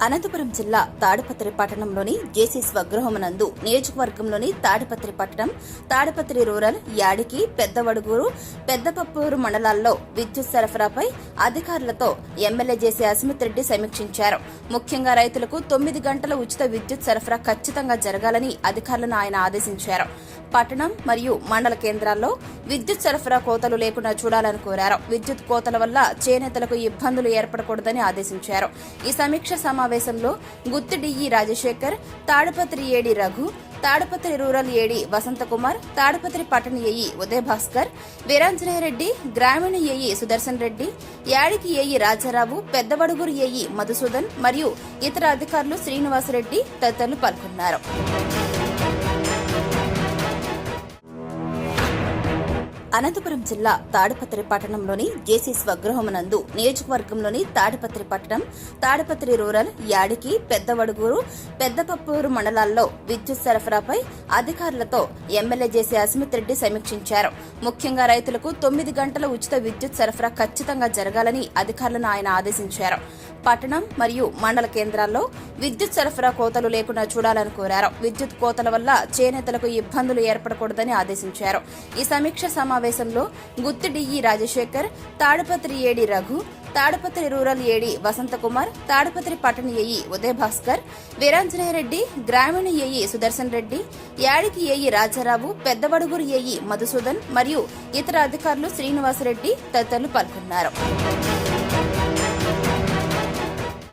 అనంతపురం జిల్లా తాడిపత్రి పట్టణంలోని జేసీ స్వగృహమునందు నియోజకవర్గంలోని తాడిపత్రి పట్టణం, తాడిపత్రి రూరల్, యాడికి, పెద్దవడుగూరు, పెద్దపప్పూరు మండలాల్లో విద్యుత్ సరఫరాపై అధికారులతో ఎమ్మెల్యే జేసీ అస్మిత్ రెడ్డి సమీక్షించారు. ముఖ్యంగా రైతులకు 9 గంటల ఉచిత విద్యుత్ సరఫరా ఖచ్చితంగా జరగాలని అధికారులను ఆయన ఆదేశించారు. పట్టణం మరియు మండల కేంద్రాల్లో విద్యుత్ సరఫరా కోతలు లేకుండా చూడాలని కోరారు. విద్యుత్ కోతల వల్ల చేనేతలకు ఇబ్బందులు ఏర్పడకూడదని ఆదేశించారు. ఈ సమీక్ష సమావేశంలో Gooty DE Rajasekhar, Tadipatri AD Raghu, Tadipatri rural AD Vasanthakumar, Tadipatri పట్టణ ఏఈ ఉదయ భాస్కర్, వీరాంజనేయరెడ్డి, గ్రామీణ ఏఈ సుదర్శన్ రెడ్డి, యాడికి ఏఈ రాజారావు, పెద్దవడుగురు ఏఈ మధుసూదన్ మరియు ఇతర అధికారులు శ్రీనివాసరెడ్డి తదితరులు పాల్గొన్నారు. అనంతపురం జిల్లా తాడిపత్రి పట్టణంలోని జేసీ స్వగృహమునందు నియోజకవర్గంలోని తాడిపత్రి పట్టణం, తాడిపత్రి రూరల్, యాడికి, పెద్దవడుగూరు, పెద్దపప్పూరు మండలాల్లో విద్యుత్ సరఫరాపై అధికారులతో ఎమ్మెల్యే జేసీ అస్మిత్ రెడ్డి సమీక్షించారు. ముఖ్యంగా రైతులకు 9 గంటల ఉచిత విద్యుత్ సరఫరా ఖచ్చితంగా జరగాలని అధికారులను ఆయన ఆదేశించారు. పట్టణం మరియు మండల కేంద్రాల్లో విద్యుత్ సరఫరా కోతలు లేకుండా చూడాలని కోరారు. విద్యుత్ కోతల వల్ల చేనేతలకు ఇబ్బందులు ఏర్పడకూడదని ఆదేశించారు. ఈ సమీక్ష సమావేశంలో Gooty DE Rajasekhar, Tadipatri AD Raghu, Tadipatri rural AD Vasanthakumar, Tadipatri పట్టణ ఏఈ ఉదయ భాస్కర్, వీరాంజనేయరెడ్డి, గ్రామీణ ఏఈ సుదర్శన్ రెడ్డి, యాడికి ఏఈ రాజారావు, పెద్దవడుగురు ఏఈ మధుసూదన్ మరియు ఇతర అధికారులు శ్రీనివాసరెడ్డి తదితరులు పాల్గొన్నారు.